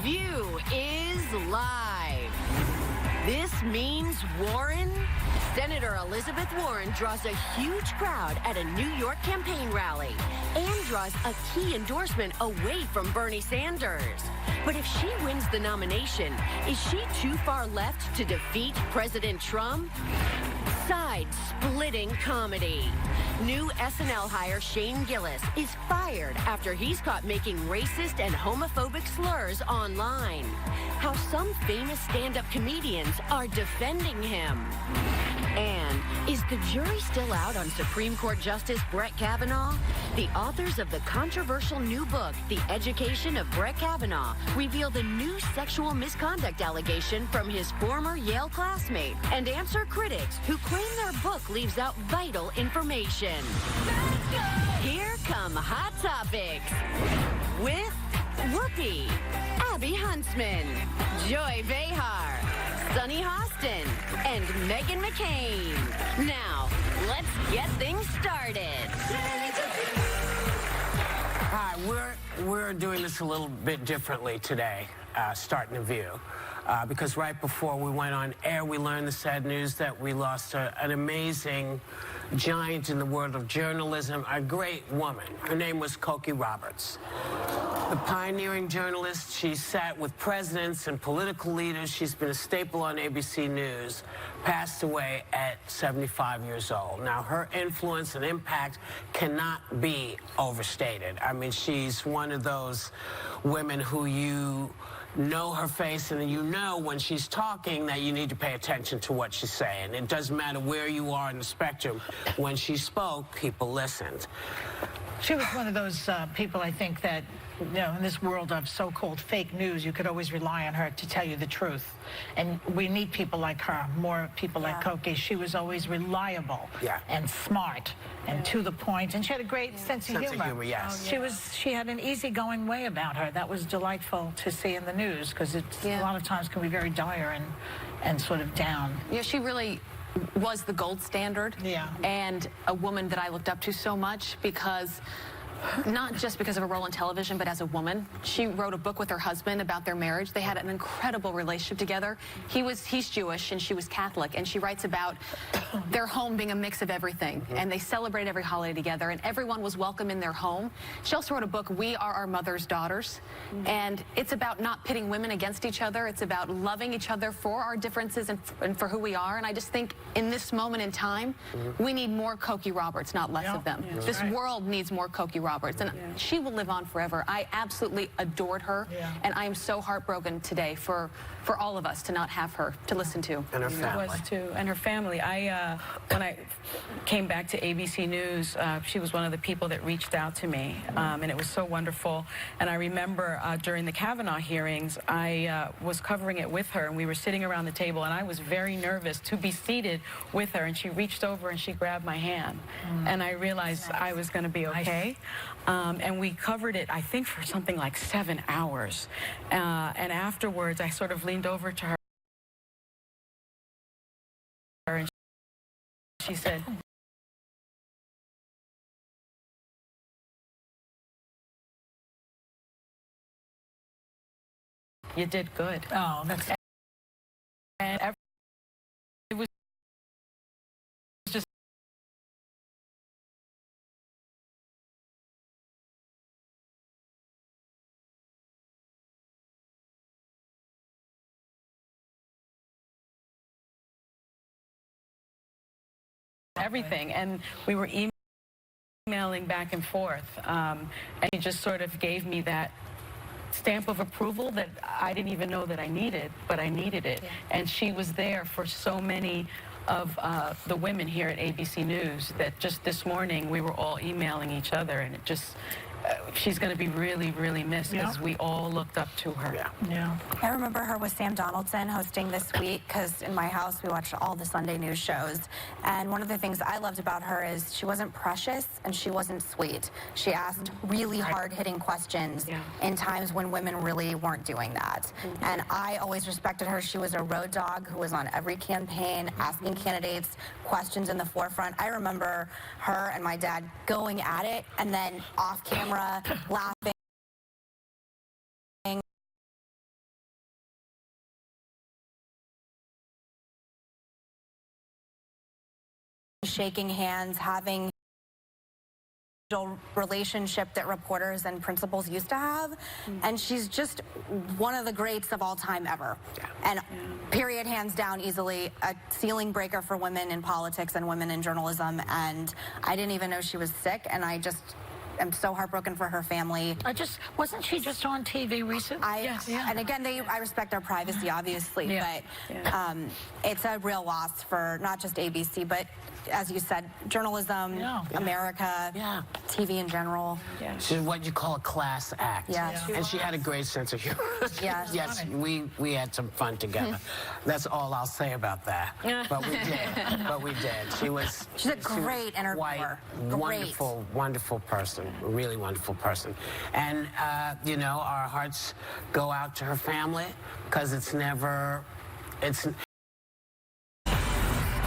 View is live. This means Warren. Senator Elizabeth Warren draws a huge crowd at a New York campaign rally and draws a key endorsement away from Bernie Sanders. But if she wins the nomination, is she too far left to defeat President Trump? Side-splitting comedy. New SNL hire Shane Gillis is fired after he's caught making racist and homophobic slurs online. How some famous stand-up comedians are defending him. And is the jury still out on Supreme Court Justice Brett Kavanaugh? The authors of the controversial new book, The Education of Brett Kavanaugh, reveal the new sexual misconduct allegation from his former Yale classmate and answer critics who claim their book leaves out vital information. Here come Hot Topics with Whoopi, Abby Huntsman, Joy Behar, Sunny Hostin, and Meghan McCain. Now, let's get things started. Hi, we're doing this a little bit differently today, starting The View. Because right before we went on air, we learned the sad news that we lost an amazing giant in the world of journalism, a great woman. Her name was Cokie Roberts. The pioneering journalist, she sat with presidents and political leaders. She's been a staple on ABC News, passed away at 75 years old. Now, her influence and impact cannot be overstated. I mean, she's one of those women who you know her face, and you know when she's talking that you need to pay attention to what she's saying. It doesn't matter where you are in the spectrum. When she spoke, people listened. She was one of those people, I think, that, you know, in this world of so-called fake news, you could always rely on her to tell you the truth. And we need people like her, more people like Cokie. She was always reliable and smart and to the point, and she had a great sense of humor. Yes. She had an easygoing way about her. That was delightful to see in the news, because it's a lot of times can be very dire and sort of down. Yeah, she really was the gold standard, and a woman that I looked up to so much, because not just because of a role in television, but as a woman. She wrote a book with her husband about their marriage. They had an incredible relationship together. He's Jewish and she was Catholic, and she writes about their home being a mix of everything, and they celebrate every holiday together, and everyone was welcome in their home. She also wrote a book, We Are Our Mother's Daughters, and it's about not pitting women against each other. It's about loving each other for our differences and for who we are, and I just think in this moment in time, we need more Cokie Roberts, not less of them. This world needs more Cokie Roberts, and she will live on forever. I absolutely adored her, and I am so heartbroken today for all of us to not have her to listen to. And her family. Was too, and her family. When I came back to ABC News, she was one of the people that reached out to me, and it was so wonderful. And I remember during the Kavanaugh hearings, I was covering it with her, and we were sitting around the table, and I was very nervous to be seated with her, and she reached over and she grabbed my hand, and I realized I was going to be okay. And we covered it, I think, for something like 7 hours. And afterwards, I sort of leaned over to her, and she said, "You did good." Oh, that's... And it was just everything, and we were emailing back and forth, and he just sort of gave me that stamp of approval that I didn't even know that I needed, but I needed it. And she was there for so many of the women here at ABC News that just this morning we were all emailing each other, and it just she's going to be really, really missed, because we all looked up to her. I remember her with Sam Donaldson hosting This Week, because in my house we watched all the Sunday news shows, and one of the things I loved about her is she wasn't precious and she wasn't sweet. She asked really hard-hitting questions in times when women really weren't doing that, and I always respected her. She was a road dog who was on every campaign, asking candidates questions in the forefront. I remember her and my dad going at it, and then off camera laughing shaking hands, having relationship that reporters and principals used to have, and she's just one of the greats of all time ever. And period, hands down, easily a ceiling breaker for women in politics and women in journalism. And I didn't even know she was sick, and I just am so heartbroken for her family. Wasn't she just on TV recently? Yes. And again, I respect our privacy, obviously, but it's a real loss for not just ABC, but as you said, journalism, America, TV in general. She's what you call a class act. And she had a great sense of humor. Yes, we had some fun together. That's all I'll say about that. But we did. But we did. She's a great interviewer. Wonderful, wonderful person. A really wonderful person. And, you know, our hearts go out to her family because it's never... Still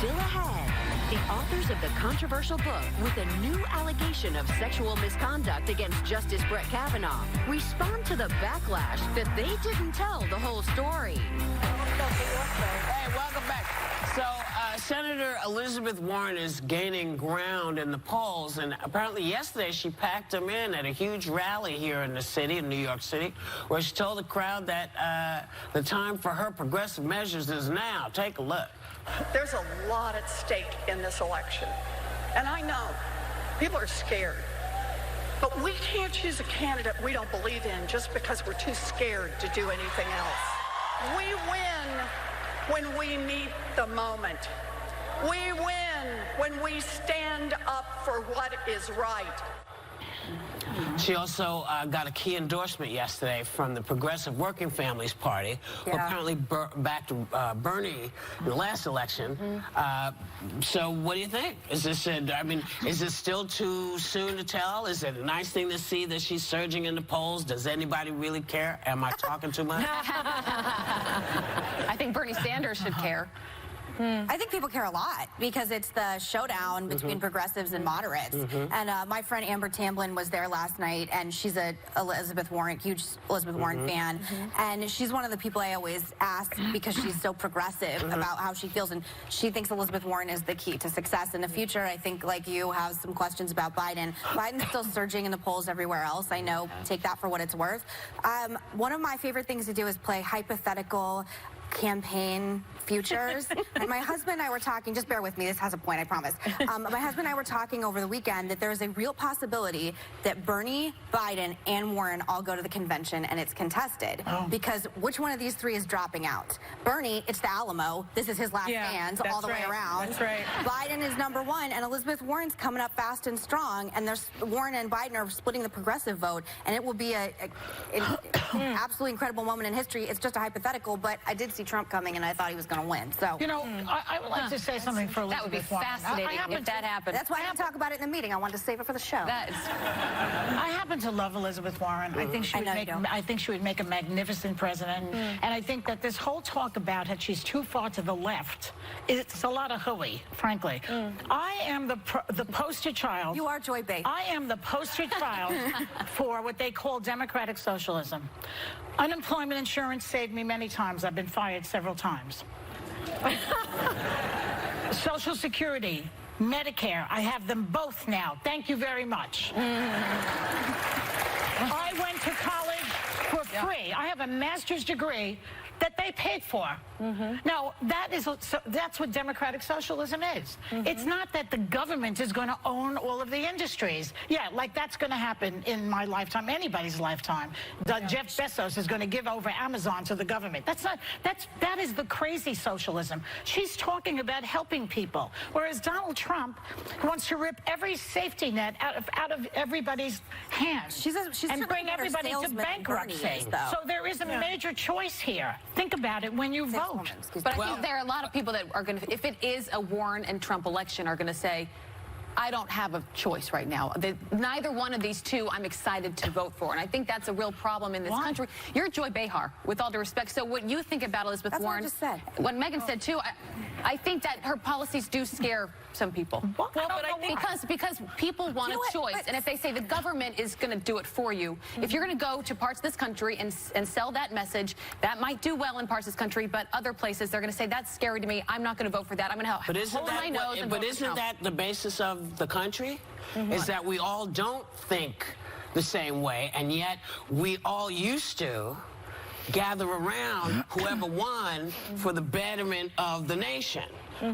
ahead, the authors of the controversial book with a new allegation of sexual misconduct against Justice Brett Kavanaugh respond to the backlash that they didn't tell the whole story. Hey, welcome back. So, Senator Elizabeth Warren is gaining ground in the polls, and apparently yesterday she packed them in at a huge rally here in the city, in New York City, where she told the crowd that the time for her progressive measures is now. Take a look. There's a lot at stake in this election, and I know people are scared, but we can't choose a candidate we don't believe in just because we're too scared to do anything else. We win when we meet the moment. We win when we stand up for what is right. She also got a key endorsement yesterday from the Progressive Working Families Party, who apparently backed Bernie in the last election. So what do you think? Is this is it still too soon to tell? Is it a nice thing to see that she's surging in the polls? Does anybody really care? Am I talking too much? I think Bernie Sanders should care. I think people care a lot because it's the showdown between progressives and moderates. And my friend Amber Tamblyn was there last night, and she's a huge Elizabeth Warren fan. And she's one of the people I always ask because she's so progressive about how she feels, and she thinks Elizabeth Warren is the key to success in the future. I think, like you, have some questions about Biden. Biden's still surging in the polls everywhere else. I know. Take that for what it's worth. One of my favorite things to do is play hypothetical campaign futures. And my husband and I were talking, just bear with me, this has a point, I promise. My husband and I were talking over the weekend that there is a real possibility that Bernie, Biden, and Warren all go to the convention and it's contested. Because which one of these three is dropping out? Bernie, it's the Alamo. This is his last stand all the way around. That's right. Biden is number one, and Elizabeth Warren's coming up fast and strong, and Warren and Biden are splitting the progressive vote, and it will be an absolutely incredible moment in history. It's just a hypothetical, but I did see Trump coming, and I thought he was going to win. So, you know, I would like to say something for Elizabeth That would be Warren. fascinating if that happened. That's why I didn't talk about it in the meeting. I wanted to save it for the show. I happen to love Elizabeth Warren. I think she would make a magnificent president. And I think that this whole talk about how she's too far to the left, it's a lot of hooey, frankly. I am the poster child. You are Joy Bay. I am the poster child for what they call democratic socialism. Unemployment insurance saved me many times. I've been fired several times. Social Security, Medicare, I have them both now. Thank you very much. I went to college for free. I have a master's degree that they paid for. Now, that's what democratic socialism is. It's not that the government is going to own all of the industries. Yeah, like that's going to happen in my lifetime, anybody's lifetime. Jeff Bezos is going to give over Amazon to the government. That is the crazy socialism. She's talking about helping people, whereas Donald Trump wants to rip every safety net out of everybody's hands and bring everybody to bankruptcy. So there is a major choice here. Think about it when you vote. But I think there are a lot of people that are going to, if it is a Warren and Trump election, are going to say, I don't have a choice right now. Neither one of these two I'm excited to vote for. And I think that's a real problem in this country. You're Joy Behar, with all due respect. So what you think about Elizabeth Warren, what I just said. What Megyn said too, I think that her policies do scare some people. Well, but I think because people want a choice, and if they say the government is going to do it for you, if you're going to go to parts of this country and sell that message, that might do well in parts of this country, but other places they're going to say that's scary to me. I'm not going to vote for that. I'm going to But isn't that the basis of the country? Is that we all don't think the same way, and yet we all used to gather around whoever won for the betterment of the nation.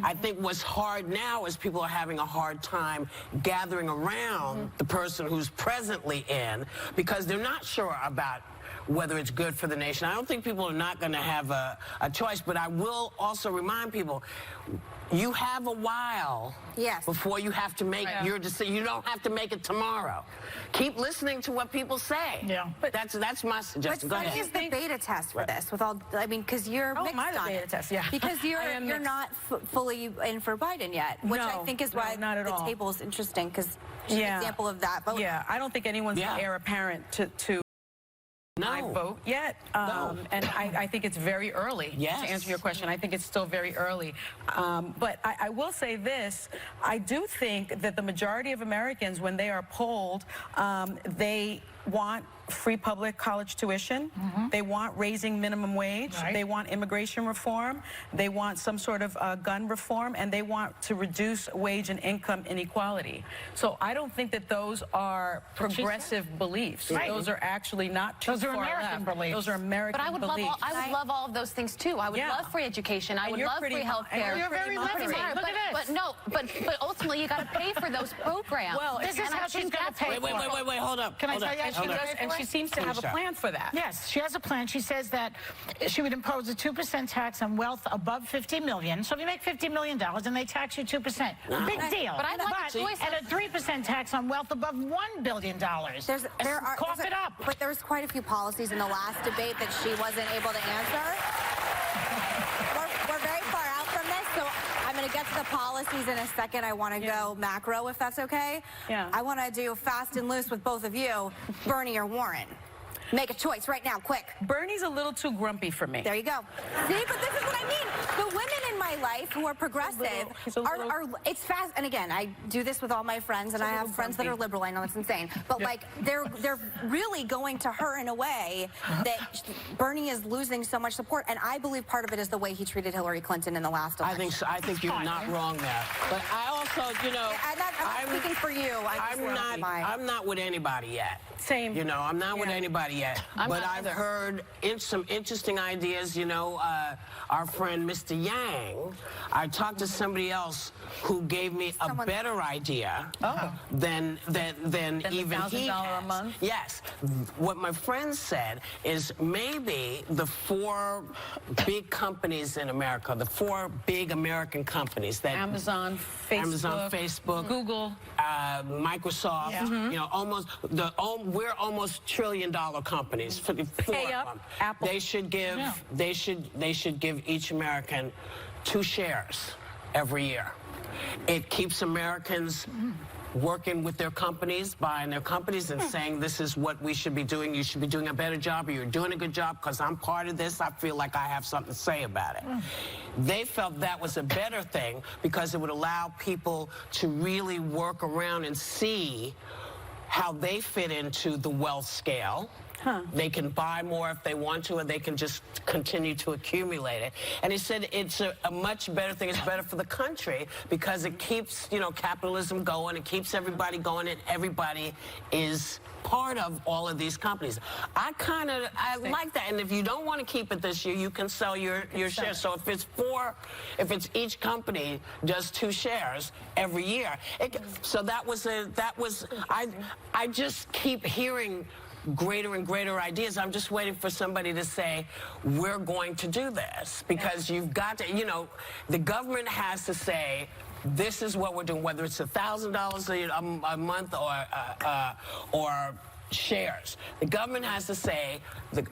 I think what's hard now is people are having a hard time gathering around the person who's presently in because they're not sure about whether it's good for the nation. I don't think people are not going to have a choice, but I will also remind people, you have a while before you have to make your decision. You don't have to make it tomorrow. Keep listening to what people say. Yeah, but that's my suggestion. Go ahead. What is the beta test for this? With all, I mean, because you're mixed on beta it. test, yeah. Because you're not fully in for Biden yet, which I think is why the table is interesting. Because she's an example of that. But I don't think anyone's the heir apparent to my vote yet. And I think it's very early to answer your question. I think it's still very early. But I will say this. I do think that the majority of Americans, when they are polled, they want free public college tuition. They want raising minimum wage. They want immigration reform. They want some sort of gun reform. And they want to reduce wage and income inequality. So I don't think that those are progressive beliefs. Those are actually not too far American beliefs. Those are American beliefs. But I would love all of those things too. I would love free education. I would love free health care. You're very moderate. Look at this. But ultimately you got to pay for those programs. Well, this is how she's going to pay for it. Wait, hold up. Can I tell you? And she seems to have a plan for that. Yes, she has a plan. She says that she would impose a 2% tax on wealth above $50 million. So if you make $50 million and they tax you 2%, big deal. But I'd like a choice. And a 3% tax on wealth above $1 billion. Cough it up. But there was quite a few policies in the last debate that she wasn't able to answer. We're very far out from this, so I'm going to get to the policies in a second. I want to go macro, if that's okay. Yeah. I want to do fast and loose with both of you, Bernie or Warren. Make a choice right now, quick. Bernie's a little too grumpy for me. There you go. See, but this is what I mean. The women in my life who are progressive are it's fast. And again, I do this with all my friends, and I have friends that are liberal. I know it's insane, but like they're really going to her in a way that Bernie is losing so much support. And I believe part of it is the way he treated Hillary Clinton in the last election. I think you're not wrong there. But I also, you know, I'm speaking for you. I'm not with anybody yet. Same. You know, I'm not with anybody yet. But I've heard some interesting ideas. You know, our friend Mr. Yang, I talked to somebody else who gave me a better idea than even he has. $1,000 a month? Yes. What my friend said is maybe the 4 big companies in America, the 4 big American companies that Amazon, Facebook, Google, Microsoft, you know, we're almost $1 trillion companies. For the 4 of them. Apple. They should give each American 2 shares every year. It keeps Americans working with their companies, buying their companies, and saying this is what we should be doing. You should be doing a better job, or you're doing a good job because I'm part of this. I feel like I have something to say about it. They felt that was a better thing because it would allow people to really work around and see how they fit into the wealth scale. They can buy more if they want to, and they can just continue to accumulate it. And he said it's a much better thing. It's better for the country because it keeps, you know, capitalism going. It keeps everybody going, and everybody is part of all of these companies. I like that. And if you don't want to keep it this year, you can sell your shares. So if it's each company does 2 shares every year. I just keep hearing greater and greater ideas. I'm just waiting for somebody to say, we're going to do this. Because you've got to, you know, the government has to say, this is what we're doing, whether it's $1,000 a month or shares. The government has to say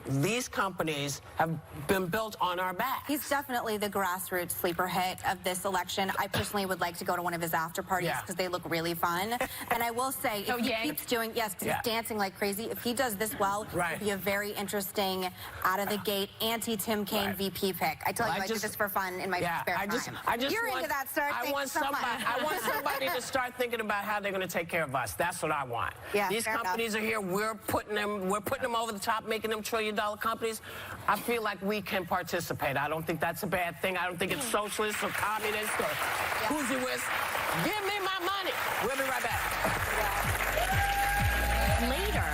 these companies have been built on our backs. He's definitely the grassroots sleeper hit of this election. I personally would like to go to one of his after parties because they look really fun. And I will say, if he keeps doing, because he's dancing like crazy, if he does this well, it'll be a very interesting, out-of-the-gate, anti-Tim Kaine VP pick. I tell you, I do this for fun in my spare time. You're into that, sir. I want somebody to start thinking about how they're going to take care of us. That's what I want. These companies are here. We're putting them over the top, making them trillion-dollar companies. I feel like we can participate. I don't think that's a bad thing. I don't think it's socialist or communist or who's-you-with. Give me my money. We'll be right back. Later,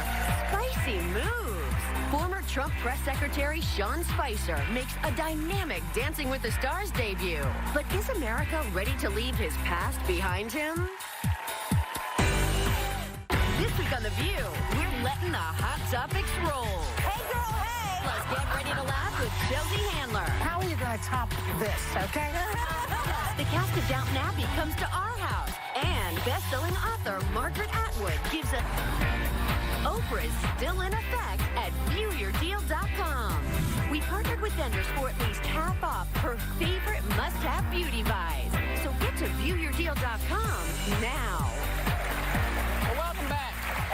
spicy moves. Former Trump press secretary Sean Spicer makes a dynamic Dancing with the Stars debut. But is America ready to leave his past behind him? This week on The View, we're letting the hot topics roll. Hey, girl, hey! Let's get ready to laugh with Chelsea Handler. How are you going to top this, okay? The cast of Downton Abbey comes to our house. And best-selling author Margaret Atwood gives a... Oprah is still in effect at viewyourdeal.com. We partnered with vendors for at least half off her favorite must-have beauty buys. So get to viewyourdeal.com now. Welcome back.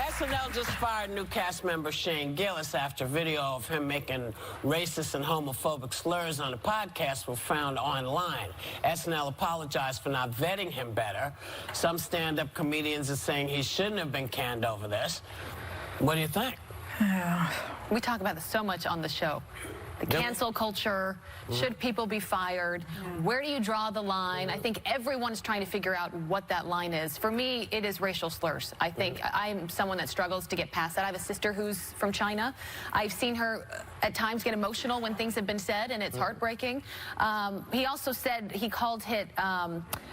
SNL just fired new cast member Shane Gillis after video of him making racist and homophobic slurs on a podcast was found online. SNL apologized for not vetting him better. Some stand-up comedians are saying he shouldn't have been canned over this. What do you think? We talk about this so much on the show. The cancel culture, should people be fired? Where do you draw the line? I think everyone's trying to figure out what that line is. For me, it is racial slurs. I think I'm someone that struggles to get past that. I have a sister who's from China. I've seen her at times get emotional when things have been said, and it's heartbreaking. He also said he called it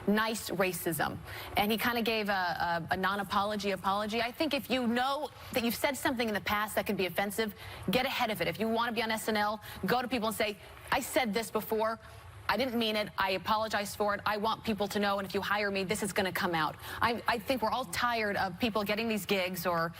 nice racism, and he kind of gave a non-apology apology. I think if you know that you've said something in the past that can be offensive, get ahead of it. If you want to be on SNL, go to people and say, I said this before. I didn't mean it. I apologize for it. I want people to know, and if you hire me, this is going to come out. I think we're all tired of people getting these gigs or,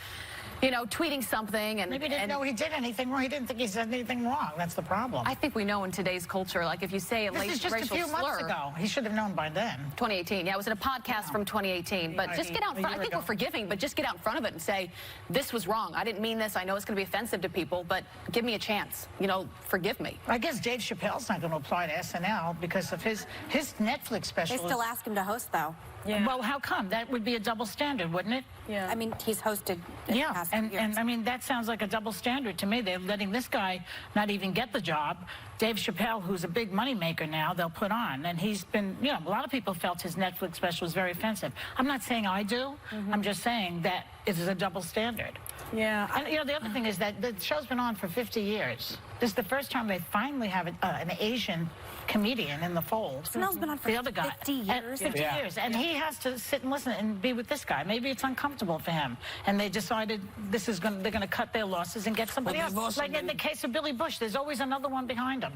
you know, tweeting something. And maybe he didn't know he did anything wrong. He didn't think he said anything wrong. That's the problem. I think we know in today's culture, like if you say a racial slur. This is just a few months ago. He should have known by then. 2018. Yeah, it was in a podcast from 2018. But just get out front. I think we're forgiving, but just get out in front of it and say, this was wrong. I didn't mean this. I know it's going to be offensive to people, but give me a chance. You know, forgive me. I guess Dave Chappelle's not going to apply to SNL because of his Netflix special. They still ask him to host, though. Yeah. Well, how come? That would be a double standard, wouldn't it? Yeah. I mean, he's hosted. And I mean, that sounds like a double standard to me. They're letting this guy not even get the job. Dave Chappelle, who's a big moneymaker now, they'll put on. And he's been, you know, a lot of people felt his Netflix special was very offensive. I'm not saying I do. I'm just saying that it is a double standard. Yeah. And, you know, the other thing is that the show's been on for 50 years. This is the first time they finally have an Asian comedian in the fold. SNL's been on for 50 years. 50 years. And he has to sit and listen and be with this guy. Maybe it's uncomfortable for him. And they decided they're going to cut their losses and get somebody else. Like in the case of Billy Bush, there's always another one behind him.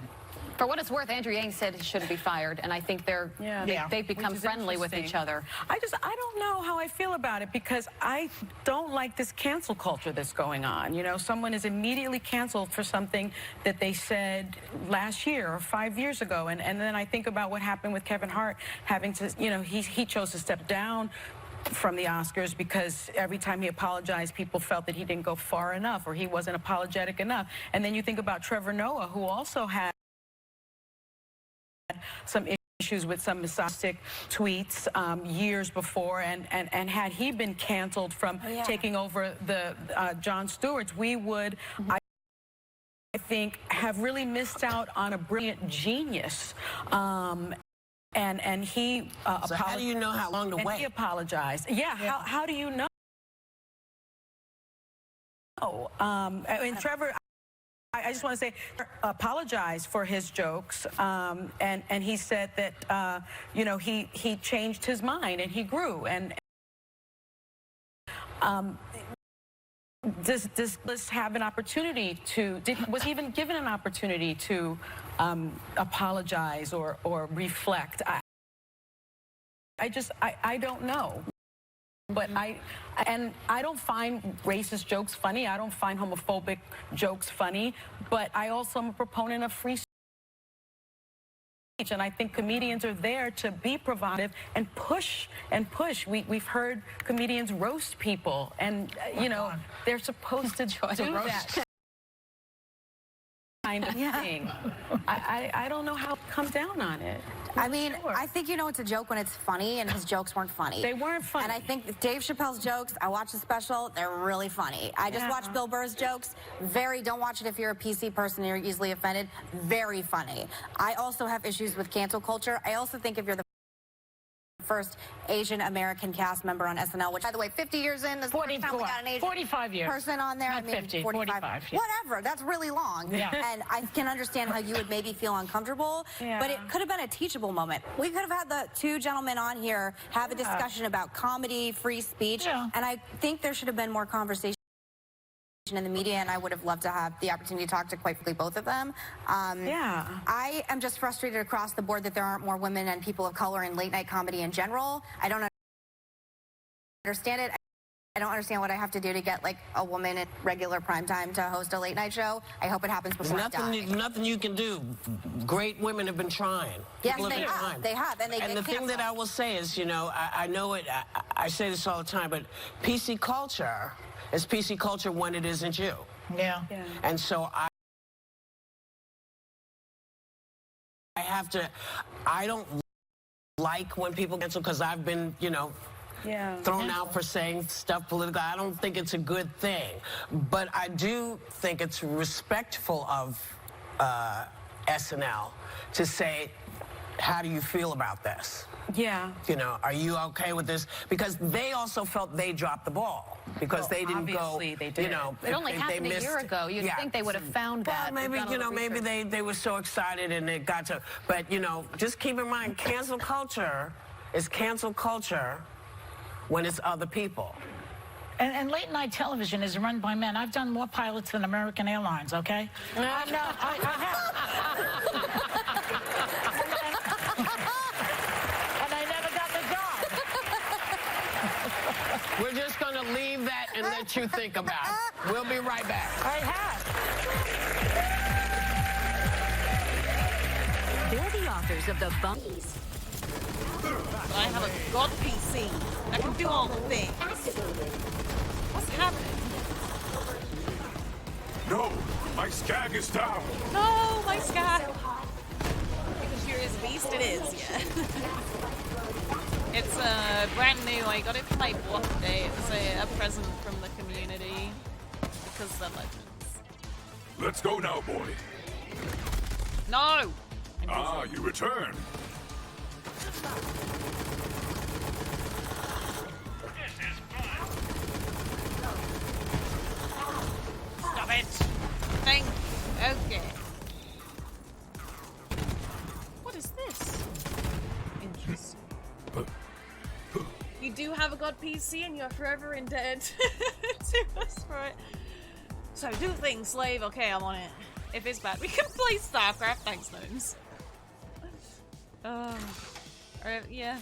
For what it's worth, Andrew Yang said he shouldn't be fired, and I think they've become friendly with each other. I don't know how I feel about it because I don't like this cancel culture that's going on. You know, someone is immediately canceled for something that they said last year or 5 years ago, and then I think about what happened with Kevin Hart having to, you know, he chose to step down from the Oscars because every time he apologized, people felt that he didn't go far enough or he wasn't apologetic enough. And then you think about Trevor Noah, who also had some issues with some misogynistic tweets years before, and had he been canceled from taking over the Jon Stewart's, we would, I think, have really missed out on a brilliant genius. And he so how do you know how long to wait? He apologized. Yeah. How do you know? And Trevor, I just want to say, apologize for his jokes, and he said that you know, he changed his mind and he grew, and does Liz have an opportunity to? Was he even given an opportunity to apologize or reflect? I don't know. But I don't find racist jokes funny. I don't find homophobic jokes funny. But I also am a proponent of free speech. And I think comedians are there to be provocative and push and push. We've heard comedians roast people, and you know they're supposed to do that kind of thing. I don't know how to come down on it. I mean, I think you know it's a joke when it's funny, and his jokes weren't funny. They weren't funny. And I think Dave Chappelle's jokes, I watched the special, they're really funny. I just watched Bill Burr's jokes, don't watch it if you're a PC person and you're easily offended, very funny. I also have issues with cancel culture. I also think if you're the first Asian American cast member on SNL, which by the way, 50 years in, this is the first time we got an Asian 45 years. person on there. Not 50, 45. Yeah. Whatever, that's really long. Yeah. And I can understand how you would maybe feel uncomfortable, but it could have been a teachable moment. We could have had the two gentlemen on here have a discussion about comedy, free speech, and I think there should have been more conversation in the media, and I would have loved to have the opportunity to talk to, quite frankly, both of them. I am just frustrated across the board that there aren't more women and people of color in late night comedy in general. I don't understand it. I don't understand what I have to do to get like a woman at regular primetime to host a late night show. I hope it happens before I die. Nothing you can do. Great women have been trying. Yes, they have. They have, and they And the thing that I will say is, you know, I know it. I say this all the time, but PC culture is PC culture when it isn't you. Yeah. And so I don't like when people cancel, because I've been, you know, thrown out for saying stuff political. I don't think it's a good thing. But I do think it's respectful of SNL to say, how do you feel about this? Yeah. You know, are you okay with this? Because they also felt they dropped the ball. Because they didn't obviously go, they did. You know, It only they happened missed, a year ago. You'd think they would have found that. Well, maybe, you know, maybe they were so excited and it got to, but, you know, just keep in mind, cancel culture is cancel culture when it's other people. And late night television is run by men. I've done more pilots than American Airlines, okay? No, I have. And I never got the job. We're just going to leave that and let you think about it. We'll be right back. I have. They're the authors of the Bunnies. I have a god PC. I can do all the things. What's happening? No, my skag is down. No, my skag. Because Furious Beast, it is, yeah. It's brand new. I got it for my birthday. It was a present from the community because they're legends. Let's go now, boy. No. Ah, you return. Stop it. Thank you. Okay. What is this? Interesting. You do have a god PC and you're forever indebted to us for it. So do things, slave. Okay, I'm on it. If it's bad, we can play StarCraft. Thanks, Gnomes. Yeah.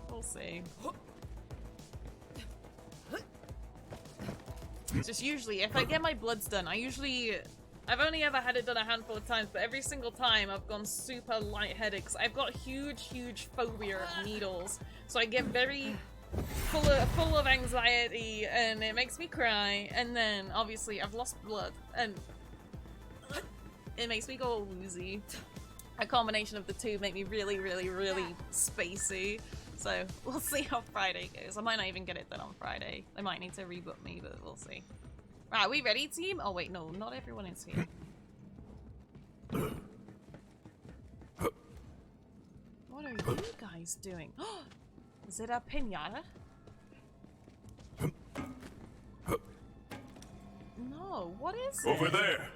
We'll see. Just usually, if I get my bloods done, I've only ever had it done a handful of times, but every single time I've gone super lightheaded because I've got huge phobia of needles. So I get very full of anxiety and it makes me cry, and then obviously I've lost blood and it makes me go all woozy. A combination of the two make me really spacey. So we'll see how Friday goes. I might not even get it done on Friday. They might need to reboot me, but we'll see. Right, are we ready, team? Oh wait, no, not everyone is here. What are you guys doing? Is it a pinata? No, what is it? Over there.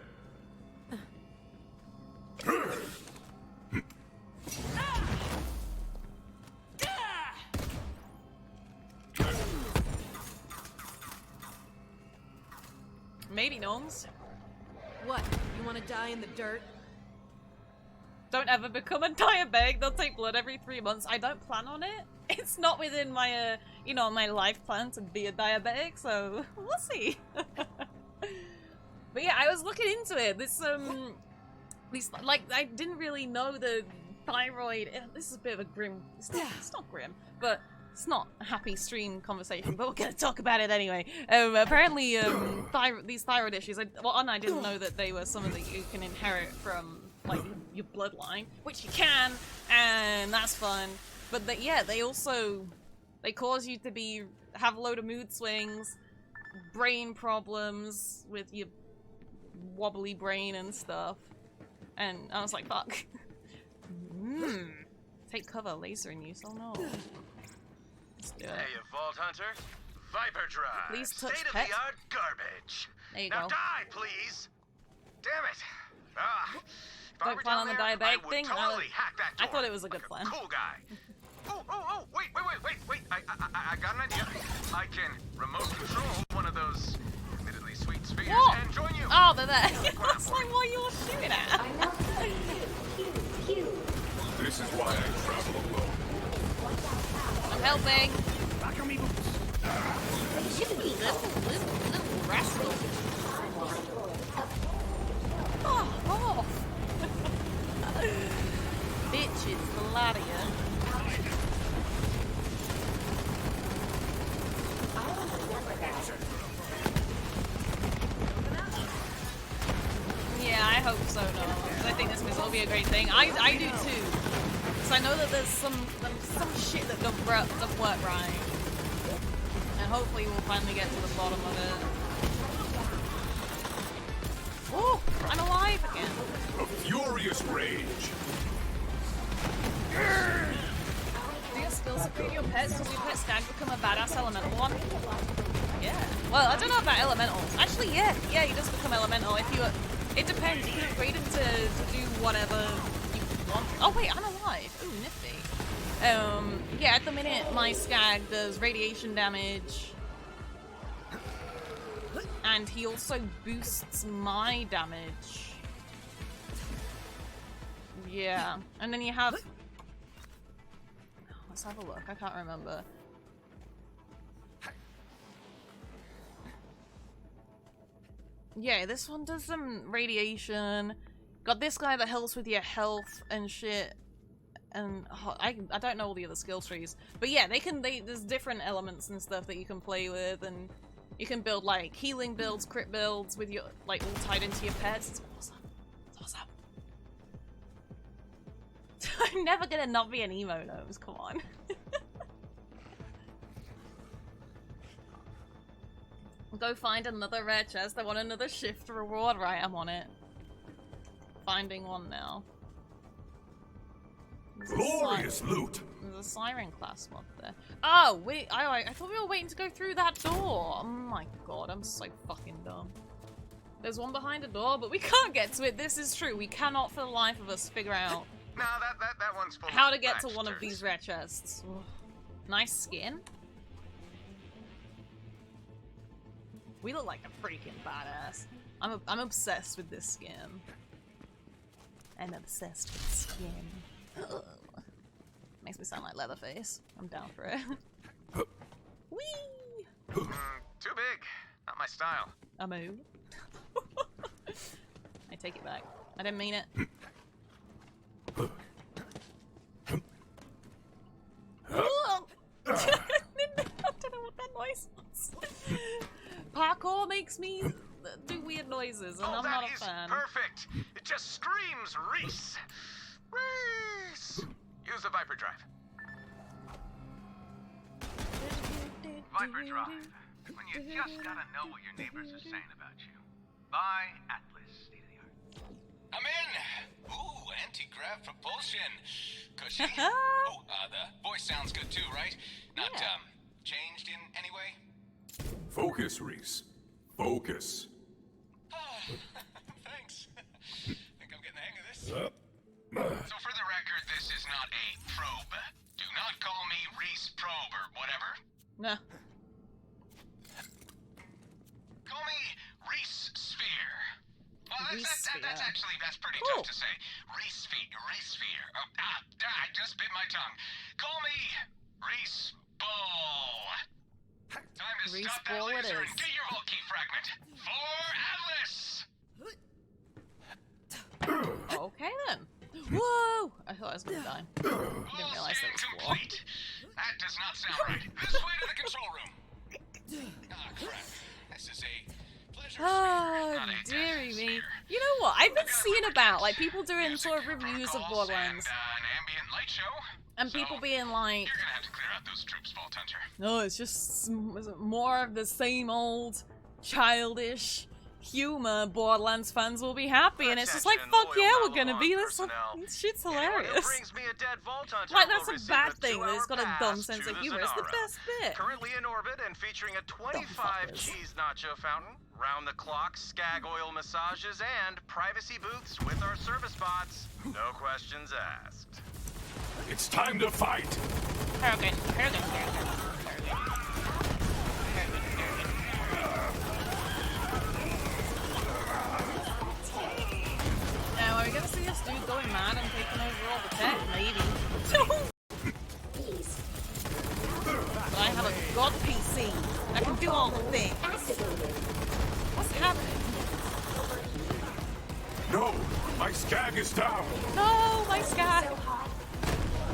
Maybe, Gnomes. What? You want to die in the dirt? Don't ever become a diabetic. They'll take blood every 3 months. I don't plan on it. it's not within my, you know, my life plan to be a diabetic, so we'll see. But yeah, I was looking into it. This, like, I didn't really know the thyroid. This is a bit of a grim. It's not grim, but it's not a happy stream conversation. But we're gonna talk about it anyway. Apparently, these thyroid issues. I didn't know that they were something that you can inherit from like your bloodline, which you can, and that's fun. But yeah, they cause you to have a load of mood swings, brain problems with your wobbly brain and stuff. And I was like, fuck. Take cover, laser in use. Oh no. Let's do it. Hey, you Vault Hunter. Viper Drive. Please touch pet. State-of-the-art garbage. There you now go. die, please. Damn it. Don't plan on the diabetic thing. Totally hack that door I thought it was a good like plan. A cool guy. Oh, wait. I got an idea. I can remote control one of those admittedly sweet spheres and join you. Oh, they're there. That's like what you're shooting at. This is why I travel alone. I'm helping. Back on me boots. Little rascal. Oh. Bitches, Gladia. Yeah, I hope so, no. I think this will be a great thing. I do too. Because I know that there's some shit that doesn't work right. And hopefully we'll finally get to the bottom of it. Oh, I'm alive again. A furious rage. Do your skills upgrade your pets? Does your pet stag become a badass elemental one? Yeah. Well, I don't know about elementals. Actually, yeah, he does become elemental. If you, it depends. You can upgrade him to do whatever you want. Oh wait, I'm alive. Ooh, nifty. Yeah, at the minute my skag does radiation damage, and he also boosts my damage. Yeah, and then you have. Let's have a look. I can't remember. Yeah, this one does some radiation. Got this guy that helps with your health and shit. And I don't know all the other skill trees. But yeah, there's different elements and stuff that you can play with, and you can build like healing builds, crit builds with your like all tied into your pets. It's awesome. It's awesome. I'm never gonna not be an emo gnomes, come on. Go find another rare chest. I want another shift reward. Right, I'm on it. Finding one now. Glorious loot. There's a siren class one there. Oh, wait, I thought we were waiting to go through that door. Oh my god, I'm so fucking dumb. There's one behind a door, but we can't get to it. This is true. We cannot for the life of us figure out No, that one's full how of to get to batch one of turds. these rare chests. Ugh. Nice skin. We look like a freaking badass. I'm obsessed with this skin. I'm obsessed with skin. Ugh. Makes me sound like Leatherface. I'm down for it. Whee! Too big. Not my style. I move. I take it back. I didn't mean it. I don't know what that noise was. Parkour makes me do weird noises, and I'm not a fan. Perfect. It just screams Reese. Reese. Use the Viper Drive. Viper Drive. When you just gotta know what your neighbors are saying about you. Buy Atlas State of the Art. I'm in. Ooh, anti-grav propulsion. Cushy. The voice sounds good too, right? Not changed in any way. Focus, Reese. Focus. Thanks. Think I'm getting the hang of this. So for the record, this is not a probe. Do not call me Reese Probe or whatever. No. Call me Reese Sphere. Well, that's pretty Cool. tough to say. Reese Sphere. I just bit my tongue. Call me Reese Ball. Time to Reese stop that Ball it laser is. and get your vault key fragment. For Atlas! Okay then. Whoa! I thought I was gonna die. I didn't realize that was floor. Complete. That does not sound right. This way to the control room. Ah, crap. This is a pleasure Oh, sphere, not a death dearie me. sphere. You know what? I've been seeing about, like, people doing sort of reviews of Protocols Borderlands. And, an ambient light show. And people being like, You're gonna have to clear out those troops, Vault Hunter. no, it's just more of the same old childish humor. Borderlands fans will be happy, and it's just like, fuck yeah, we're gonna be this. This shit's hilarious. Like, that's a bad thing that it's got a dumb sense of humor. It's the best bit. Currently in orbit and featuring a 25 cheese nacho fountain, round the clock skag oil massages, and privacy booths with our service bots. No questions asked. It's time to fight. Now, are we gonna see this dude going mad and taking over all the tech? Maybe. But I have a god PC. I can do all the things. What's happening? No, my skag is down. No, my sky.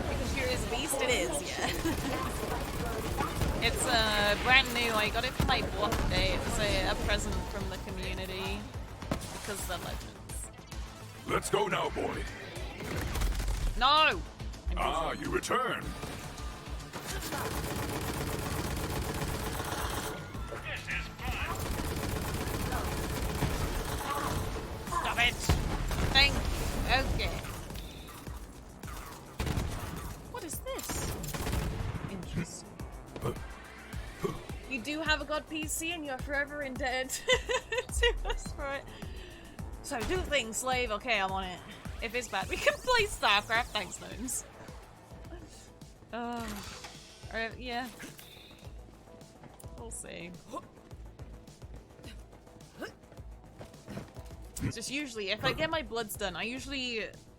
Because you're his beast, it is, yeah. It's brand new. I got it for my birthday. It was a present from the community because they're legends. Let's go now, boy. No! Ah, you return. Stop it! Thank you. Okay. What is this? Interesting. You do have a god PC and you're forever indebted to us for it. So do things, slave. Okay, I'm on it. If it's bad, we can play StarCraft. Thanks, Gnomes. Yeah. We'll see. It's just usually, if I get my bloods done, I usually